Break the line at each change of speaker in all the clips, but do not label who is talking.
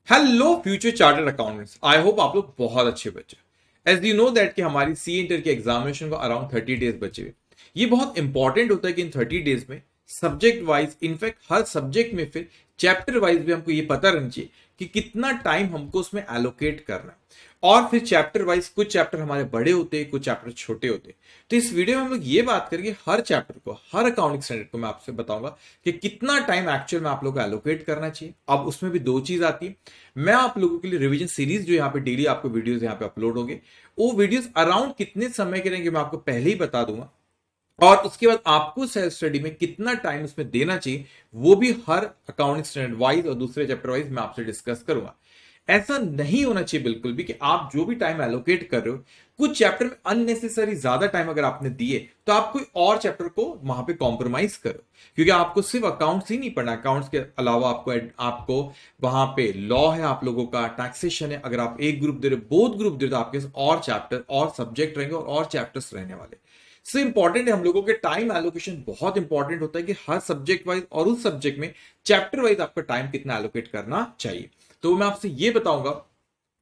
Hello future chartered accountants, I hope आप लोग बहुत अच्छे बच्चे। एज यू नो दैट कि हमारी सी इंटर के एग्जामिनेशन को अराउंड 30 डेज बचे हुए। ये बहुत इंपॉर्टेंट होता है कि इन 30 डेज में सब्जेक्ट वाइज, इनफैक्ट हर सब्जेक्ट में फिर चैप्टर वाइज भी हमको ये पता रहना चाहिए कि कितना टाइम हमको उसमें एलोकेट करना है। और फिर चैप्टर वाइज कुछ चैप्टर हमारे बड़े होते हैं, कुछ चैप्टर छोटे होते हैं। तो इस वीडियो में हम लोग ये बात करेंगे हर चैप्टर को, हर अकाउंटिंग स्टैंडर्ड को मैं आपसे बताऊंगा कि कितना टाइम एक्चुअल में आप लोगों को एलोकेट करना चाहिए। अब उसमें भी दो चीज आती है। मैं आप लोगों के लिए रिवीजन सीरीज जो यहाँ पे डेली आपको वीडियोस यहाँ पे अपलोड होंगे, वो वीडियोस अराउंड कितने समय के रहेंगे मैं आपको पहले ही बता दूंगा। और उसके बाद आपको सेल्फ स्टडी में कितना टाइम उसमें देना चाहिए वो भी हर अकाउंटिंग स्टैंडर्ड वाइज और दूसरे चैप्टर वाइज मैं आपसे डिस्कस करूंगा। ऐसा नहीं होना चाहिए बिल्कुल भी कि आप जो भी टाइम एलोकेट कर रहे हो, कुछ चैप्टर में अननेसेसरी ज्यादा टाइम अगर आपने दिए तो आप कोई और चैप्टर को वहां पे कॉम्प्रोमाइज करो। क्योंकि आपको सिर्फ अकाउंट्स ही नहीं पढ़ना, अकाउंट्स के अलावा आपको वहां पे लॉ है, आप लोगों का टैक्सेशन है। अगर आप एक ग्रुप दे रहे हो, बोथ ग्रुप दे रहे हो, तो आपके और चैप्टर और सब्जेक्ट रहेंगे और चैप्टर्स रहने वाले। सो इंपॉर्टेंट है हम लोगों के टाइम एलोकेशन बहुत इंपॉर्टेंट होता है कि हर सब्जेक्ट वाइज और उस सब्जेक्ट में चैप्टर वाइज आपका टाइम कितना एलोकेट करना चाहिए। तो मैं आपसे ये बताऊंगा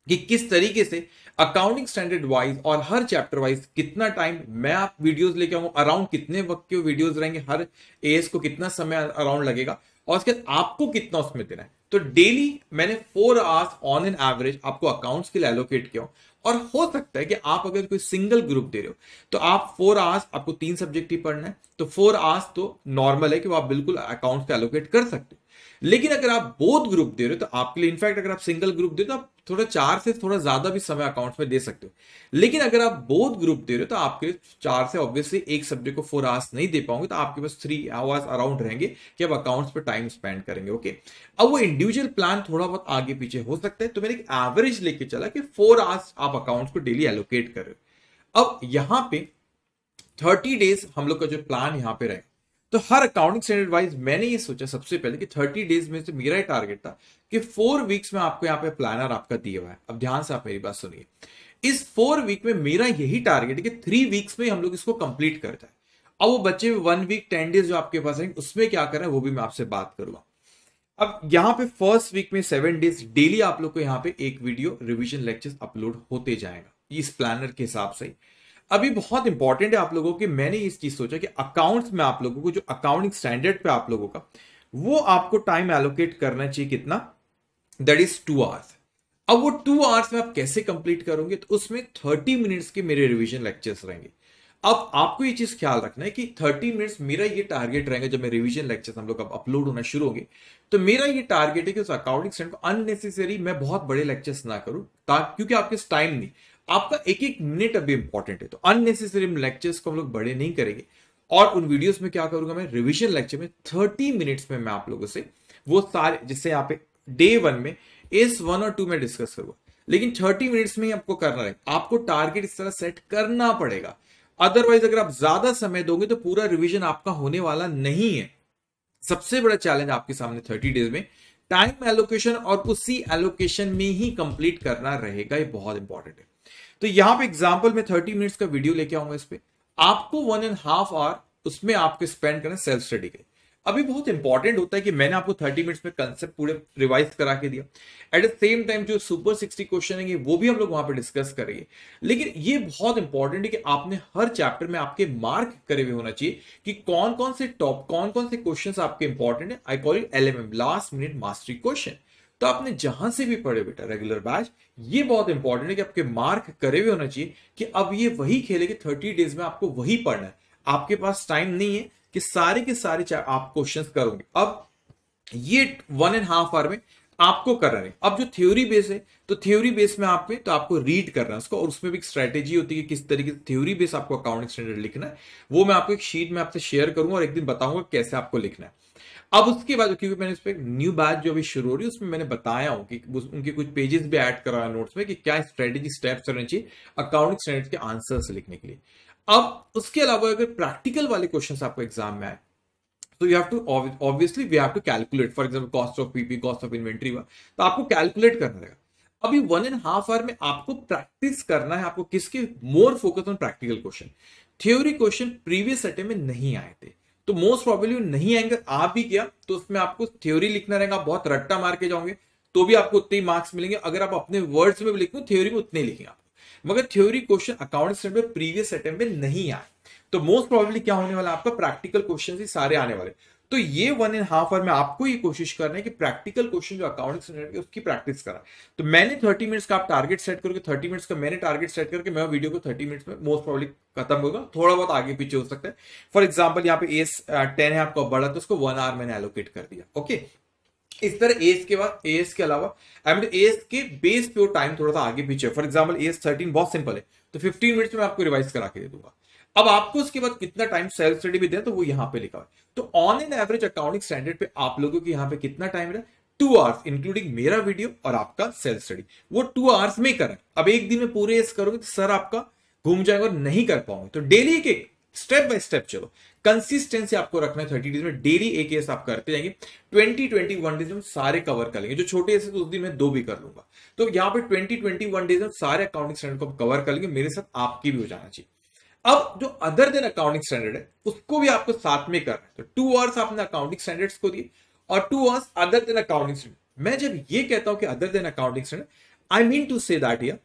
कि किस तरीके से अकाउंटिंग स्टैंडर्ड वाइज और हर चैप्टर वाइज कितना टाइम मैं आप वीडियोस लेके आऊंगा, अराउंड कितने वक्त के वीडियोस रहेंगे, हर एएस को कितना समय अराउंड लगेगा और उसके बाद आपको कितना उसमें देना है। तो डेली मैंने 4 आवर्स ऑन एन एवरेज आपको अकाउंट्स के लिए एलोकेट किया। और हो सकता है कि आप अगर कोई सिंगल ग्रुप दे रहे हो तो आप 4 आवर्स, आपको 3 सब्जेक्ट ही पढ़ना है, तो 4 आवर्स तो नॉर्मल है कि वो आप बिल्कुल अकाउंट्स का एलोकेट कर सकते हो। लेकिन अगर आप बोथ ग्रुप दे रहे हो तो आपके लिए, इनफैक्ट अगर आप सिंगल ग्रुप दे रहे हो तो आप थोड़ा 4 से थोड़ा ज्यादा भी समय अकाउंट्स में दे सकते हो। लेकिन अगर आप बोथ ग्रुप दे रहे हो तो आपके 4 से ऑब्वियसली एक सब्जेक्ट को 4 आवर्स नहीं दे पाओगे, तो आपके पास 3 आवर्स अराउंड रहेंगे कि आप अकाउंट्स पर टाइम स्पेंड करेंगे। ओके, अब वो इंडिविजुअल प्लान थोड़ा बहुत आगे पीछे हो सकता है, तो मैंने एक एवरेज लेके चला कि 4 आवर्स आप अकाउंट्स को डेली एलोकेट कर रहे हो। अब यहां पे 30 डेज हम लोग का जो प्लान यहां पे रहेगा, तो हर अकाउंटिंग स्टैंडर्ड वाइज मैंने ये सोचा सबसे पहले कि 30 डेज में से मेरा ही टारगेट था कि 4 वीक्स में आपको यहाँ पे प्लानर आपका दिया हुआ है। अब ध्यान से आप मेरी बात सुनिए, इस 4 वीक में मेरा यही टारगेट है कि 3 वीक्स में हम लोग इसको कंप्लीट कर जाए। अब वो बच्चे 1 वीक 10 डेज जो आपके पास रहेंगे उसमें क्या करना है वो भी मैं आपसे बात करूंगा। अब यहाँ पे फर्स्ट वीक में 7 डेज डेली आप लोग को यहाँ पे एक वीडियो रिवीजन लेक्चर्स अपलोड होते जाएगा इस प्लानर के हिसाब से। अभी बहुत इंपॉर्टेंट है आप लोगों की, मैंने इस चीज सोचा कि अकाउंट्स में आप लोगों को जो अकाउंटिंग स्टैंडर्ड पे आप लोगों का वो आपको टाइम एलोकेट करना चाहिए कितना, दैट इज 2 आवर्स। अब वो 2 आवर्स में आप कैसे कंप्लीट करोगे, तो उसमें 30 मिनट्स के मेरे रिवीजन लेक्चर्स रहेंगे। अब आपको ये चीज ख्याल रखना है कि 30 मिनट्स मेरा ये टारगेट रहेगा। जब मैं रिवीजन लेक्चर्स हम लोग अब अपलोड होना शुरू होंगे तो मेरा ये टारगेट है कि उस अकाउंटिंग स्टैंडर्ड को अननेसेसरी मैं बहुत बड़े लेक्चर्स ना करूं, क्योंकि आपके टाइम नहीं, आपका एक एक मिनट अभी इंपॉर्टेंट है। तो अननेसेसरी लेक्चर्स को हम लोग बड़े नहीं करेंगे। और उन वीडियोस में क्या करूंगा, मैं रिवीजन लेक्चर में 30 मिनट्स में मैं आप लोगों से वो सारे, जिससे यहाँ पे डे 1 में इस 1 और 2 में डिस्कस करूंगा, लेकिन 30 मिनट्स में ही आपको करना है। आपको टारगेट इस तरह सेट करना पड़ेगा, अदरवाइज अगर आप ज्यादा समय दोगे तो पूरा रिवीजन आपका होने वाला नहीं है। सबसे बड़ा चैलेंज आपके सामने 30 डेज में टाइम एलोकेशन और उसी एलोकेशन में ही कंप्लीट करना रहेगा, ये बहुत इंपॉर्टेंट है। तो यहां पे एग्जांपल में 30 मिनट्स का वीडियो लेके आऊंगा, इस पे आपको 1.5 आवर उसमें आपके स्पेंड करना सेल्फ स्टडी के। अभी बहुत इंपॉर्टेंट होता है कि मैंने आपको 30 मिनट्स में कंसेप्ट पूरे रिवाइज करा के दिया। एट द सेम टाइम जो सुपर 60 क्वेश्चन है वो भी हम लोग वहां पे डिस्कस करेंगे। लेकिन ये बहुत इंपॉर्टेंट है कि आपने हर चैप्टर में आपके मार्क करे हुए होना चाहिए कि कौन कौन से क्वेश्चन आपके इंपॉर्टेंट है। I call it LMM, last minute mastery question. तो आपने जहां से भी पढ़े बेटा रेगुलर बैच, ये बहुत इंपॉर्टेंट है कि आपके मार्क करे हुए होना चाहिए कि अब ये वही खेलेगी 30 डेज में, आपको वही पढ़ना है। आपके पास टाइम नहीं है कि सारे के सारे आप क्वेश्चंस करोगे। अब ये 1.5 आवर में आपको करना है। अब जो थ्योरी बेस है, तो थ्योरी बेस में आप में तो आपको रीड करना है उसको, और उसमें भी एक स्ट्रेटेजी होती है कि किस तरीके से थ्योरी बेस आपको अकाउंटिंग स्टैंडर्ड लिखना है। वो मैं आपको एक शीट में आपसे शेयर करूंगा और एक दिन बताऊंगा कैसे आपको लिखना है। अब उसके बाद क्योंकि मैंने इस पर न्यू बैच जो अभी शुरू हो रही है उसमें मैंने बताया हूं कि उनके कुछ पेजेस भी ऐड कराया नोट्स में कि क्या स्ट्रेटेजी स्टेप्स रहने चाहिए अकाउंटिंग स्टैंडर्ड के आंसर्स लिखने के लिए। अब उसके अलावा अगर प्रैक्टिकल वाले क्वेश्चंस आपको एग्जाम में आए तो you have to obviously we have to calculate, for example cost of PP, cost of inventory हुआ, तो आपको कैलकुलेट करना रहेगा। अभी 1.5 आवर में आपको प्रैक्टिस करना है। आपको किसके more focus on practical question. Theory question previous attempt में नहीं आए थे, तो मोस्ट प्रोबेबली नहीं आएंगे। आप भी किया तो उसमें आपको थ्योरी लिखना रहेगा, बहुत रट्टा मार के जाओगे तो भी आपको उतने ही मार्क्स मिलेंगे। अगर आप अपने वर्ड्स में भी लिखेंगे, थ्योरी में उतने ही लिखेंगे आप, मगर थ्योरी क्वेश्चन अकाउंटिंग स्टैंडर्ड में प्रीवियस अटेम्प्ट में नहीं आए, तो मोस्ट प्रोबेबली क्या होने वाला, आपका प्रैक्टिकल क्वेश्चन ही सारे आने वाले। तो ये 1.5 आवर में आपको ये कोशिश करना है कि प्रैक्टिकल क्वेश्चन जो अकाउंटिंग स्टैंडर्ड के उसकी प्रैक्टिस करा। तो मैंने 30 मिनट्स का आप टारगेट सेट करोगे, 30 मिनट्स का मैंने टारगेट सेट करके मैं वीडियो को 30 मिनट्स में मोस्ट प्रोबेबली खत्म होगा, थोड़ा बहुत आगे पीछे हो सकता है। फॉर एग्जाम्पल यहाँ पे एस 10 है आपका बड़ा, तो उसको 1 आवर मैंने एलोकेट कर दिया। ओके, इस तरह एएस के बाद, एएस के अलावा एएस के बेस पे वो टाइम थोड़ा सा आगे पीछे। फॉर एग्जांपल एएस 13 बहुत सिंपल है, तो 15 मिनट्स में आपको रिवाइज करा के दे दूंगा। अब आपको उसके बाद कितना टाइम सेल्फ स्टडी भी देना, तो वो यहां पे लिखा है। तो on an average accounting standard पे आप लोगों को यहां पे कितना टाइम रहा, 2 आवर्स इंक्लूडिंग मेरा वीडियो और आपका सेल्फ स्टडी, वो 2 आवर्स में करें। अब एक दिन में पूरे एस करोगे तो सर आपका घूम जाएगा और नहीं कर पाओगे। तो डेली एक स्टेप बाय स्टेप चलो, कंसिस्टेंसी आपको रखना है। 30 डेज में डेली एक केस आप करते जाएंगे, 20-21 डेज में सारे कवर कर लेंगे। जो छोटे ऐसे तो उस दिन मैं 2 भी कर लूंगा। तो यहाँ पे 20-21 डेज में सारे अकाउंटिंग स्टैंडर्ड को कवर कर लेंगे, मेरे साथ आपकी भी हो जाना चाहिए। अब जो अदर देन अकाउंटिंग स्टैंडर्ड है उसको भी आपको साथ में करना है। तो 2 आवर्स आपने अकाउंटिंग स्टैंडर्ड्स को दिए और 2 hours other than accounting standard. मैं जब ये कहता हूं कि other than accounting standard, I mean to say that here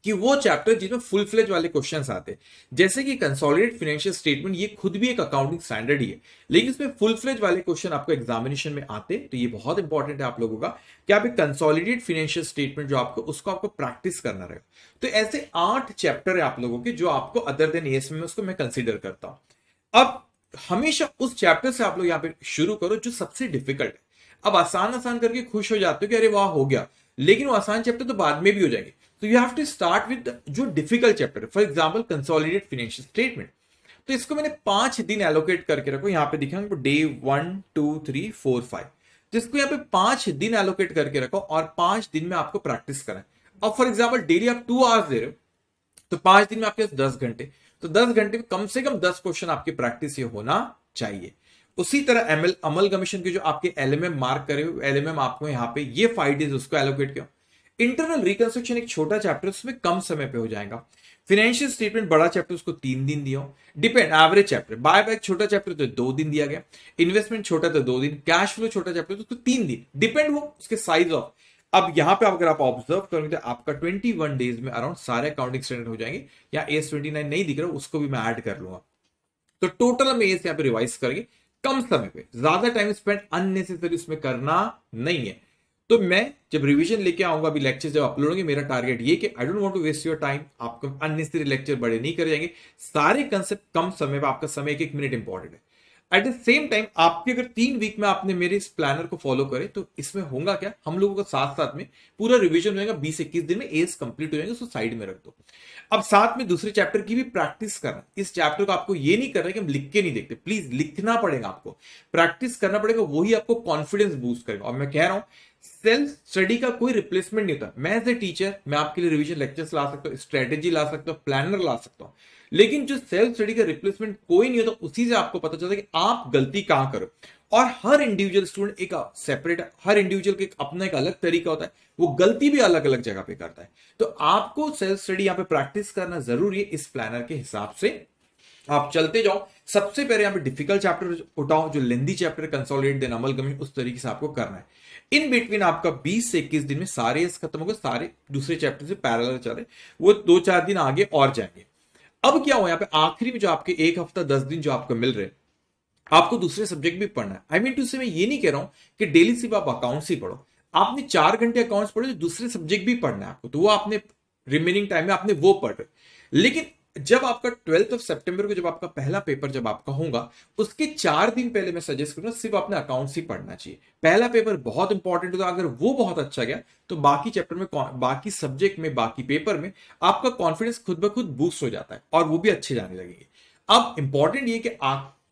कि वो चैप्टर जिसमें फुल फ्लेज वाले क्वेश्चंस आते हैं, जैसे कि कंसोलिडेटेड फाइनेंशियल स्टेटमेंट, ये खुद भी एक अकाउंटिंग स्टैंडर्ड ही है, लेकिन इसमें फुल फ्लेज वाले क्वेश्चन आपको एग्जामिनेशन में आते हैं। तो ये बहुत इंपॉर्टेंट है आप लोगों का कि आप एक कंसोलिडेटेड फाइनेंशियल स्टेटमेंट जो आपको, उसको आपको प्रैक्टिस करना रहेगा। तो ऐसे 8 चैप्टर है आप लोगों के जो आपको अदर देन एएस में उसको मैं कंसिडर करता हूं। अब हमेशा उस चैप्टर से आप लोग यहाँ पे शुरू करो जो सबसे डिफिकल्ट है। अब आसान आसान करके खुश हो जाते हो कि अरे वाह हो गया, लेकिन वो आसान चैप्टर तो बाद में भी हो जाएंगे। तो you have to start with जो डिफिकल्ट चैप्टर है। For example consolidated financial statement, तो इसको मैंने 5 दिन एलोकेट करके रखो, यहाँ पे दिखाऊंगा डे 1 2 3 4 5, तो इसको यहाँ पे 5 दिन एलोकेट करके रखो और 5 दिन में आपको प्रैक्टिस करना है। अब फॉर एग्जाम्पल डेली आप 2 आवर्स दे रहे हो, तो 5 दिन में आपके पास 10 घंटे, तो 10 घंटे में कम से कम 10 क्वेश्चन आपकी प्रैक्टिस ये होना चाहिए। उसी तरह अमलगमेशन के जो आपके एलएमएम मार्क करे हो, एलएमएम आपको यहाँ पे ये 5 डेज उसको एलोकेट किया। इंटरनल रिकंस्ट्रक्शन एक छोटा चैप्टर, उसमें कम समय पे हो जाएगा। फाइनेंशियल स्टेटमेंट बड़ा चैप्टर, उसको 3 दिन दिया। Depend average chapter, buy back छोटा चैप्टर तो 2 दिन दिया गया, इन्वेस्टमेंट छोटा तो 2 दिन, कैश फ्लो छोटा चैप्टर तो उसको 3 दिन, डिपेंड वो उसके साइज ऑफ। अब यहां पे अगर आप ऑब्जर्व करोगे तो आपका 21 डेज में अराउंड सारे अकाउंटिंग स्टैंडर्ड हो जाएंगे। या एस 29 नहीं दिख रहा, उसको भी मैं ऐड कर लूंगा। तो टोटल हम एस यहाँ पे रिवाइज करेंगे कम समय पे, ज्यादा टाइम स्पेंड अननेसेसरी उसमें करना नहीं है। तो मैं जब रिवीजन लेके आऊंगा, अभी लेक्चर जब अपलोड होंगे, मेरा टारगेट ये कि I don't want to waste your time, आपको अननेसेसरी लेक्चर बड़े नहीं करे जाएंगे, सारे कंसेप्ट कम समय में, आपका समय 1-1 मिनट इंपॉर्टेंट है। एट द सेम टाइम आपके अगर 3 वीक में आपने मेरे इस प्लानर को फॉलो करे, तो इसमें होगा क्या, हम लोगों का साथ साथ में पूरा रिवीजन हो जाएगा, 20-21 दिन में एस कंप्लीट हो जाएंगे, उसको साइड में रख दो। अब साथ में दूसरे चैप्टर की भी प्रैक्टिस करना। इस चैप्टर को आपको ये नहीं करना कि हम लिख के नहीं देखते, प्लीज लिखना पड़ेगा, आपको प्रैक्टिस करना पड़ेगा, वही आपको कॉन्फिडेंस बूस्ट करेगा। और मैं कह रहा हूं सेल्फ स्टडी का कोई रिप्लेसमेंट नहीं होता। मैं एज ए टीचर, मैं आपके लिए रिवीजन लेक्चर्स ला सकता हूँ, स्ट्रेटेजी ला सकता हूँ, प्लानर ला सकता हूँ, लेकिन जो सेल्फ स्टडी का रिप्लेसमेंट कोई नहीं होता। उसी से आपको पता चलता है कि आप गलती कहां करो। और हर इंडिविजुअल स्टूडेंट एक सेपरेट, हर इंडिविजुअल के अपना एक अलग तरीका होता है, वो गलती भी अलग अलग जगह पे करता है। तो आपको सेल्फ स्टडी यहाँ पे प्रैक्टिस करना जरूरी है। इस प्लानर के हिसाब से आप चलते जाओ। सबसे पहले यहाँ पे डिफिकल्ट चैप्टर उठाओ, जो लेंदी चैप्टर कंसोलिडेट देन अमलगमेशन, उस तरीके से आपको करना है। इन बिटवीन आपका 20 से 21 दिन में सारे एस खत्म हो गए, सारे दूसरे चैप्टर से पैरेलल चल रहे, वो 2-4 दिन आगे और जाएंगे। अब क्या हो यहाँ पे आखिरी में जो आपके 1 हफ्ता 10 दिन जो आपको मिल रहे, आपको दूसरे सब्जेक्ट भी पढ़ना है। आई मीन टू से मैं ये नहीं कह रहा हूं कि डेली सिर्फ आप अकाउंट्स ही पढ़ो, आपने 4 घंटे अकाउंट्स पढ़े, दूसरे सब्जेक्ट भी पढ़ना है आपको, तो वो आपने रिमेनिंग टाइम में आपने वो पढ़ रहे। लेकिन जब आपका 12 सितंबर को जब आपका पहला पेपर जब आपका होगा, उसके 4 दिन पहले मैं सजेस्ट करूंगा सिर्फ आपने अकाउंट्स ही पढ़ना चाहिए। पहला पेपर बहुत इंपॉर्टेंट होता है, अगर वो बहुत अच्छा गया तो बाकी चैप्टर में, बाकी सब्जेक्ट में, बाकी पेपर में आपका कॉन्फिडेंस खुद ब खुद बूस्ट हो जाता है और वो भी अच्छे जाने लगेंगे। अब इंपॉर्टेंट ये कि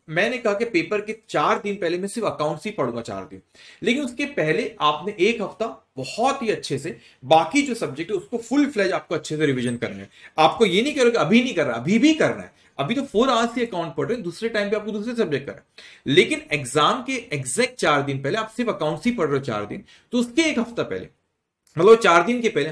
मैंने कहा कि पेपर के 4 दिन पहले मैं सिर्फ अकाउंट्स ही पढ़ूंगा 4 दिन, लेकिन उसके पहले आपने 1 हफ्ता बहुत ही अच्छे से बाकी जो सब्जेक्ट है उसको फुल फ्लेज आपको अच्छे से रिवीजन करना है। आपको ये नहीं करोगे अभी नहीं कर रहा, अभी भी करना है। अभी तो 4 आवर्स ही अकाउंट पढ़ रहे हैं, दूसरे टाइम पे आपको दूसरे सब्जेक्ट करना है, लेकिन एग्जाम के एग्जैक्ट 4 दिन पहले आप सिर्फ अकाउंट्स ही पढ़ रहे हो 4 दिन, तो उसके 1 हफ्ता पहले, मतलब 4 दिन के पहले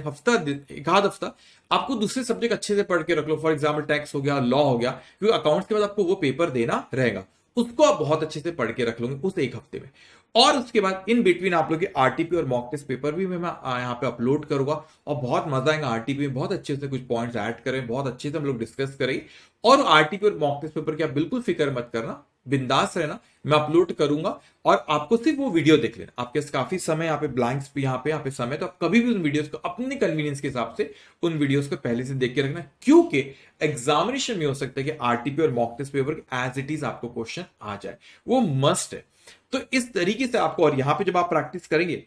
एक आध हफ्ता आपको दूसरे सब्जेक्ट अच्छे से पढ़ के रख लो। फॉर एग्जाम्पल टैक्स हो गया, लॉ हो गया, क्योंकि अकाउंट्स के बाद आपको वो पेपर देना रहेगा, उसको आप बहुत अच्छे से पढ़ के रख लोगे उस 1 हफ्ते में। और उसके बाद इन बिटवीन आप लोग के आरटीपी और मॉक टेस्ट पेपर भी मैं यहाँ पे अपलोड करूंगा, और बहुत मजा आएगा। आरटीपी में बहुत अच्छे से कुछ पॉइंट्स ऐड करें, बहुत अच्छे से हम लोग डिस्कस करेंगे। और आरटीपी और मॉक टेस्ट पेपर की आप बिल्कुल फिक्र मत करना, बिंदास रहना, मैं अपलोड करूंगा और आपको सिर्फ वो वीडियो देख लेना। आपके पास काफी समय यहाँ पे ब्लैंक्स भी यहाँ पे समय, तो आप कभी भी उन वीडियोस को अपनी कन्वीनियंस के हिसाब से उन वीडियोस को पहले से देख के रखना, क्योंकि एग्जामिनेशन में हो सकता है कि आरटीपी और mock test paper as it is आपको क्वेश्चन आ जाए, वो मस्ट है। तो इस तरीके से आपको, और यहां पे जब आप प्रैक्टिस करेंगे,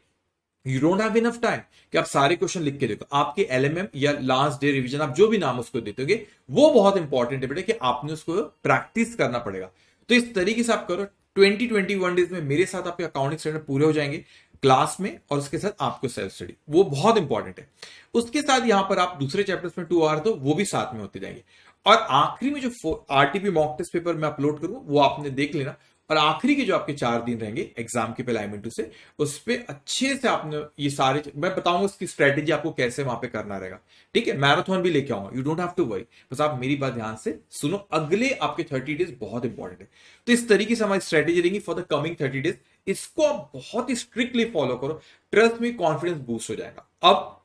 you don't have enough time कि आप सारे क्वेश्चन लिख के देखो। आपके एलएमएम या लास्ट डे रिवीजन, आप जो भी नाम उसको देते होगे, वो बहुत इंपॉर्टेंट है बेटा, कि आपने उसको प्रैक्टिस करना पड़ेगा। तो इस तरीके से आप करो। 20-21 डेज में मेरे साथ आपके अकाउंटिंग स्टैंडर्ड पूरे हो जाएंगे क्लास में, और उसके साथ आपको सेल्फ स्टडी, वो बहुत इंपॉर्टेंट है। उसके साथ यहां पर आप दूसरे चैप्टर्स में 2 आवर तो वो भी साथ में होते जाएंगे। और आखिरी में जो आरटीपी मॉक टेस्ट पेपर मैं अपलोड करूंगा, वो आपने देख लेना। और आखिरी के जो आपके 4 दिन रहेंगे एग्जाम के पहले I-2 से, उस पर अच्छे से आपने ये सारे, मैं बताऊंगा उसकी स्ट्रेटेजी आपको कैसे वहां पे करना रहेगा। ठीक है, मैराथन भी लेके आऊंगा, you don't have to worry, बस आप मेरी बात ध्यान से सुनो। अगले आपके 30 डेज बहुत इंपॉर्टेंट है। तो इस तरीके से हमारी स्ट्रेटेजी रहेगी फॉर द कमिंग 30 डेज। इसको आप बहुत ही स्ट्रिक्टली फॉलो करो, ट्रस्ट में कॉन्फिडेंस बूस्ट हो जाएगा। अब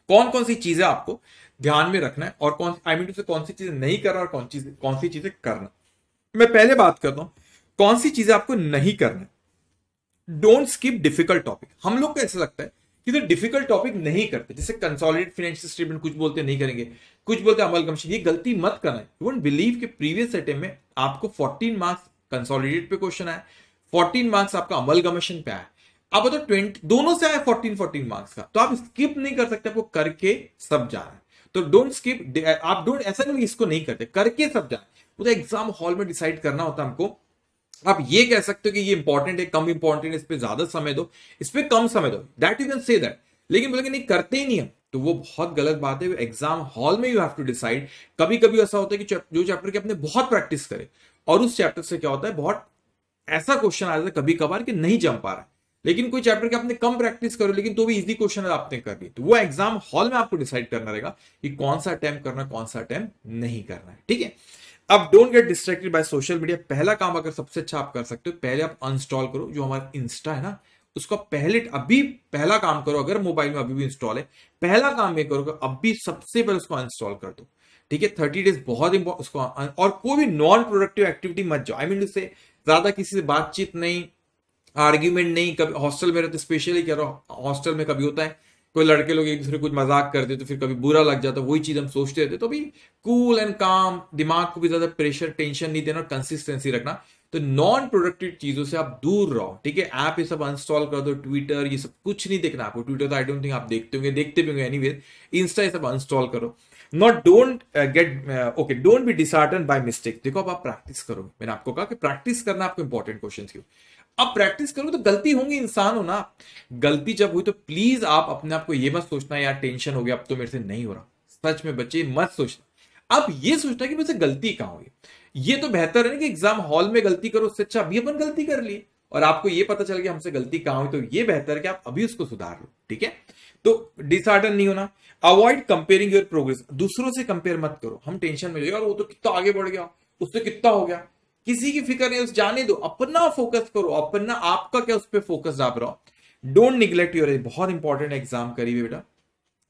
कौन कौन सी चीजें आपको ध्यान में रखना है, और कौन I-2 से कौन सी चीजें नहीं करना, और कौन सी चीजें करना, मैं पहले बात करता हूं कौन सी चीजें आपको नहीं करना है। Don't skip difficult topic. हम लोग को ऐसा लगता है कि तो डिफिकल्ट टॉपिक नहीं करते, जैसे कंसोलिडेटेड फाइनेंशियल स्टेटमेंट, कुछ बोलते नहीं करेंगे, कुछ बोलते अमल कमीशन। ये गलती मत करना है। यू वोंट बिलीव कि प्रीवियस अटेम्प्ट में आपको 14 मार्क्स कंसोलिडेटेड पे क्वेश्चन आया, 14 मार्क्स आपका अमल कमीशन पे आया। अब बताओ 20 दोनों से आया 14 मार्क्स का, तो आप स्किप नहीं कर सकते, आपको करके सब जाना है। तो डोंट स्किप, आप डोंट, ऐसा नहीं इसको नहीं करते, करके सब जाना। वो तो एग्जाम हॉल में डिसाइड करना होता है हमको। आप ये कह सकते हो कि ये इंपॉर्टेंट है, कम इंपॉर्टेंट है, इस पे ज्यादा समय दो, इस पे कम समय दो, that you can say that. लेकिन बोलेंगे नहीं करते ही नहीं हम, तो वो बहुत गलत बात है। एग्जाम हॉल में यू हैव टू डिसाइड। कभी कभी ऐसा होता है कि जो चैप्टर की आपने बहुत प्रैक्टिस करे, और उस चैप्टर से क्या होता है, बहुत ऐसा क्वेश्चन आ जाता है कभी कभार कि नहीं जम पा रहा है। लेकिन कोई चैप्टर के आपने कम प्रैक्टिस करो, लेकिन तो भी इजी क्वेश्चन आपने कर ली, तो वो एग्जाम हॉल में आपको डिसाइड करना रहेगा कि कौन सा अटेम्प्ट करना है, कौन सा अटेम्प्ट नहीं करना है। ठीक है, अब don't get distracted by social media. पहला काम अगर सबसे अच्छा आप कर सकते हो, पहले आप अनइंस्टॉल करो जो हमारा इंस्टा है ना, उसको पहले अभी पहला काम करो। अगर मोबाइल में अभी भी इंस्टॉल है, पहला काम ये करो, अभी सबसे पहले उसको अनइंस्टॉल कर दो। ठीक है, 30 डेज बहुत इंपॉर्टेंट उसको। और कोई भी नॉन प्रोडक्टिव एक्टिविटी मत जाओ। I-2 से ज्यादा किसी से बातचीत नहीं, आर्ग्यूमेंट नहीं। कभी हॉस्टल में रहते, स्पेशली कह रहा हूं, हॉस्टल में कभी होता है कोई लड़के लोग एक दूसरे कुछ मजाक करते, तो फिर कभी बुरा लग जाता, वही चीज हम सोचते रहते। तो भी कूल एंड काम, दिमाग को भी ज्यादा प्रेशर टेंशन नहीं देना, कंसिस्टेंसी रखना। तो नॉन प्रोडक्टिव चीजों से आप दूर रहो। ठीक है, ऐप ये सब अनइंस्टॉल कर दो, ट्विटर ये सब कुछ नहीं देखना आपको। ट्विटर तो आई डोंट थिंक आप देखते भी होंगे एनीवेज। इंस्टा ये सब अनइंस्टॉल करो। Not don't don't be dishearten by mistake. देखो अब आप प्रैक्टिस करो, मैंने आपको कहा कि प्रैक्टिस करना आपको इंपॉर्टेंट क्वेश्चन क्यों। अब प्रैक्टिस करो तो गलती होंगी, इंसान हो ना। गलती जब हुई तो प्लीज आप अपने आप को ये मत सोचना यार टेंशन हो गया, अब तो मेरे से नहीं हो रहा। सच में बच्चे मत सोचना। अब ये सोचना कि मेरे से गलती कहां हुई। ये तो बेहतर है ना कि एग्जाम हॉल में गलती करो, उससे अच्छा अभी अपन गलती कर लिए और आपको ये पता चल गया हमसे गलती कहां हुई, तो ये बेहतर है कि आप अभी उसको सुधार लो। ठीक है, तो डिसहार्टन नहीं होना। Avoid comparing your progress. दूसरों से कंपेयर मत करो। हम टेंशन में यार वो तो कितना आगे बढ़ गया, उससे कितना हो गया, किसी की फिक्र नहीं, उस जाने दो, अपना फोकस करो, अपना आपका क्या उस पर फोकस आप रहो। Don't neglect your age. बहुत इंपॉर्टेंट एग्जाम करिए बेटा,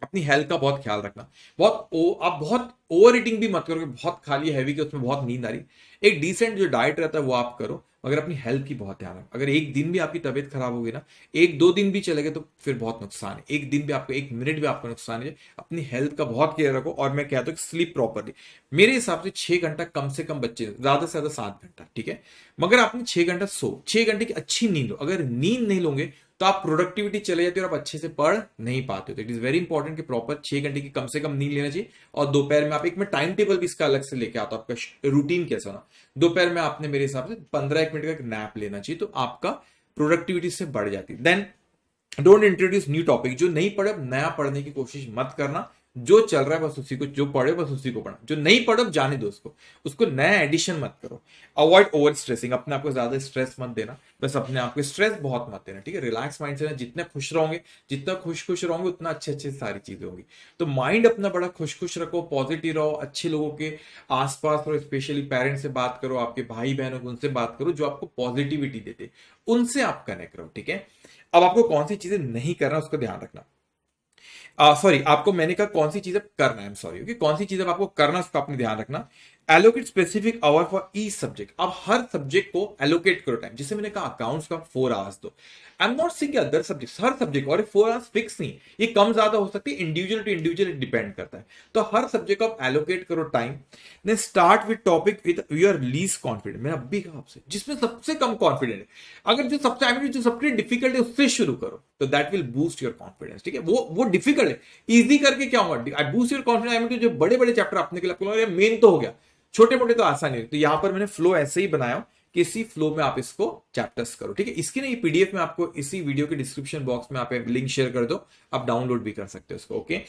अपनी हेल्थ का बहुत ख्याल रखना। आप बहुत ओवर ईटिंग भी मत करो, बहुत खा लिया हैवी के उसमें बहुत नींद आ रही। एक डिसेंट जो डाइट रहता है वो आप करो, मगर अपनी हेल्थ की बहुत ध्यान रखो। अगर एक दिन भी आपकी तबीयत खराब होगी ना, 1-2 दिन भी चले गए तो फिर बहुत नुकसान है। एक दिन भी आपको, 1 मिनट भी आपको नुकसान है। अपनी हेल्थ का बहुत केयर रखो। और मैं कहता हूँ स्लीप प्रॉपरली। मेरे हिसाब से 6 घंटा कम से कम बच्चे, ज्यादा से ज्यादा 7 घंटा। ठीक है, मगर आपने 6 घंटा 6 घंटे की अच्छी नींद लो। अगर नींद नहीं लोगे तो आप प्रोडक्टिविटी चले जाती है और आप अच्छे से पढ़ नहीं पाते हो। तो इट इज वेरी इंपॉर्टेंट कि प्रॉपर 6 घंटे की कम से कम नींद लेना चाहिए। और दोपहर में आप एक, मैं टाइम टेबल भी इसका अलग से लेके आता हूं, आपका रूटीन कैसा होना। दोपहर में आपने मेरे हिसाब से 15-1 मिनट का एक नैप लेना चाहिए, तो आपका प्रोडक्टिविटी से बढ़ जाती है। Then don't introduce new topic. जो नहीं पढ़े, नया पढ़ने की कोशिश मत करना। जो चल रहा है बस उसी को, जो पढ़े बस उसी को पढ़ा, जो नहीं पढ़ो जाने दो उसको, उसको नया एडिशन मत करो। अवॉइड ओवर स्ट्रेसिंग, अपने आप को ज्यादा स्ट्रेस मत देना, बस अपने आप को स्ट्रेस बहुत मत देना, ठीक है। रिलैक्स माइंड से ना, जितने खुश रहोगे, जितना खुश रहोगे, उतना अच्छे अच्छे सारी चीजें होंगी। तो माइंड अपना बड़ा खुश रखो, पॉजिटिव रहो, अच्छे लोगों के आसपास रहो, स्पेशली पेरेंट्स से बात करो, आपके भाई बहनों को उनसे बात करो जो आपको पॉजिटिविटी देते, उनसे आप कनेक्ट रहो, ठीक है। अब आपको कौन सी चीजें नहीं करना उसका ध्यान रखना। सॉरी, आपको मैंने कहा कौन सी चीजें करना है, आई एम सॉरी, ओके, कौन सी चीजें आपको करना उसका अपने ध्यान रखना। Allocate specific hour for each subject, आप हर सब्जेक्ट को एलोकेट करो टाइम। जैसे मैंने कहा अकाउंट्स का 4 आवर्स दो, I am not saying other subject, her subject, और 4 आवर्स फिक्स नहीं, ये कम ज्यादा हो सकती है, इंडिविजुअल टू इंडिविजुअल डिपेंड करता है। तो हर सब्जेक्ट को आप एलोकेट करो time. Then start with topic with your least confident, मैंने अभी कहा आपसे जिसमें सबसे कम कॉन्फिडेंट है, अगर जो सबसे जो सबसे डिफिकल्ट है उससे शुरू करो, तो that will boost your confidence, ठीक है। वो डिफिकल्ट है, इजी करके क्या होगा, आई बूस्ट योर कॉन्फिडेंस, जो बड़े बड़े चैप्टर अपने के लिए मेन तो हो गया, छोटे मोटे तो आसान है। तो यहां पर मैंने फ्लो ऐसे ही बनाया कि इसी फ्लो में आप इसको चैप्टर्स करो, ठीक है। इसकी ना ये पीडीएफ में आपको इसी वीडियो के डिस्क्रिप्शन बॉक्स में आप लिंक शेयर कर दो, आप डाउनलोड भी कर सकते हो इसको, ओके।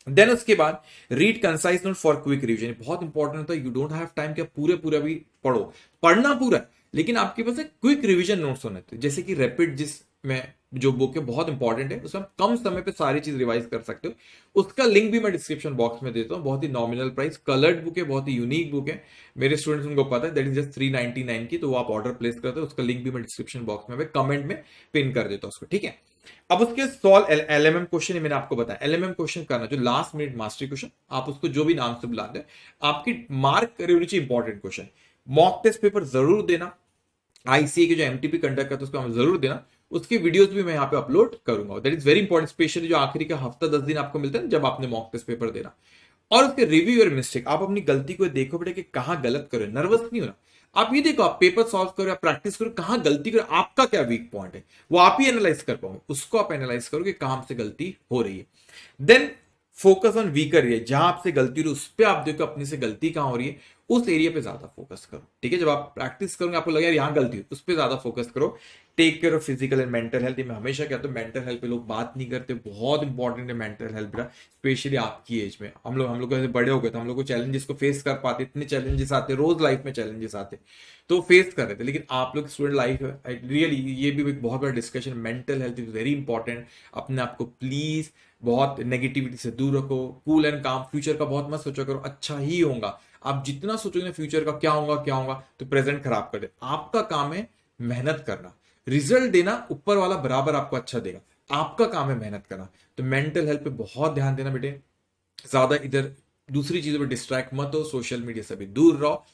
देन उसके बाद read concise note for quick revision, बहुत इंपॉर्टेंट होता है। यू डोंट हैव टाइम कि आप पूरा भी पढ़ो, पढ़ना पूरा, लेकिन आपके पास एक क्विक रिवीजन नोट्स होने चाहिए, जैसे कि रैपिड, जिसमें जो बुक है बहुत इंपॉर्टेंट है, उसमें आप कम समय पे सारी चीज रिवाइज कर सकते हो। उसका लिंक भी मैं डिस्क्रिप्शन बॉक्स में देता हूँ, बहुत ही नॉमिनल प्राइस, कलर्ड बुक है, बहुत ही यूनिक बुक है, मेरे स्टूडेंट्स उनको पता है, दैट इज जस्ट 399 की, तो वो आप ऑर्डर प्लेस करते हो, उसका लिंक भी मैं डिस्क्रिप्शन बॉक्स में कमेंट में पिन कर देता हूँ उसको, ठीक है। अब उसके सॉल्व एलएमएम क्वेश्चन, मैंने आपको बताया एलएमएम क्वेश्चन करना, जो लास्ट मिनट मास्टरी क्वेश्चन, आप उसको जो भी नाम से बुलाते हैं, आपकी मार्क होनी चाहिए important question. Mock test paper जरूर देना, आईसीए के जो एमटीपी कंडक्ट करते हैं उसको हमें जरूर देना, उसकी वीडियोस भी मैं यहाँ पे अपलोड करूंगा, that is very important, specially जो आखिरी का हफ्ता 10 दिन आपको मिलता है जब आपने मॉक टेस्ट पेपर देना। और उसके रिव्यू और मिस्टेक, आप अपनी गलती को देखो बेटे कि कहां गलत करो, नर्वस नहीं होना, आप ये देखो, आप पेपर सॉल्व करो या प्रैक्टिस करो, कहां गलती करो, आपका क्या वीक पॉइंट है वो आप ही एनालाइज कर पाओगे, उसको आप एनालाइज करो कि कहां से गलती हो रही है। Then focus on weaker area, जहां आपसे गलती हो रही है उस पर आप देखो अपनी से गलती कहां हो रही है, उस एरिया पे ज्यादा फोकस करो, ठीक है। जब आप प्रैक्टिस करोगे आपको लगेगा यहां गलती हो, उस पर ज्यादा फोकस करो। Take care of physical and mental health, मैं हमेशा कहता हूं मेंटल हेल्थ पे लोग बात नहीं करते, बहुत इंपॉर्टेंट है मेंटल हेल्थ बेटा, स्पेशली आपकी एज में। हम लोग ऐसे बड़े हो गए तो हम लोग को चैलेंजेस को फेस कर पाते, इतने चैलेंजेस आते, रोज लाइफ में चैलेंजेस आते, तो फेस कर रहे थे, लेकिन आप लोग स्टूडेंट लाइफ रियली, ये भी एक बहुत बड़ा discussion, mental health is very important. अपने आप को प्लीज बहुत नेगेटिविटी से दूर रखो, कूल एंड काम, फ्यूचर का बहुत मत सोचा करो, अच्छा ही होगा, आप जितना सोचोगे फ्यूचर का क्या होगा तो प्रेजेंट खराब कर दे। आपका काम है मेहनत करना, रिजल्ट देना ऊपर वाला बराबर आपको अच्छा देगा, आपका काम है मेहनत करना। तो मेंटल हेल्थ पे बहुत ध्यान देना बेटे, ज्यादा इधर दूसरी चीजों पे डिस्ट्रैक्ट मत हो, सोशल मीडिया से भी दूर रहो,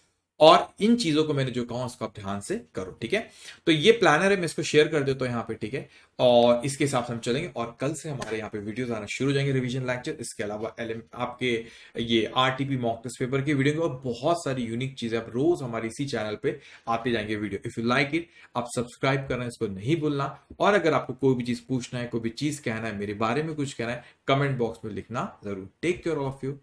और इन चीजों को मैंने जो कहा उसको आप ध्यान से करो, ठीक है। तो ये प्लानर है, मैं इसको शेयर कर देता हूं यहाँ पे, ठीक है, और इसके हिसाब से हम चलेंगे, और कल से हमारे यहाँ पे वीडियोस आना शुरू हो जाएंगे, रिवीजन लेक्चर, इसके अलावा आपके ये आरटीपी मॉक टेस्ट पेपर की वीडियो और बहुत सारी यूनिक चीजें आप रोज हमारे इसी चैनल पे आते जाएंगे video. If you like it, आप सब्सक्राइब करना इसको नहीं भूलना, और अगर आपको कोई भी चीज पूछना है, कोई भी चीज कहना है, मेरे बारे में कुछ कहना है, कमेंट बॉक्स में लिखना जरूर। Take care of you.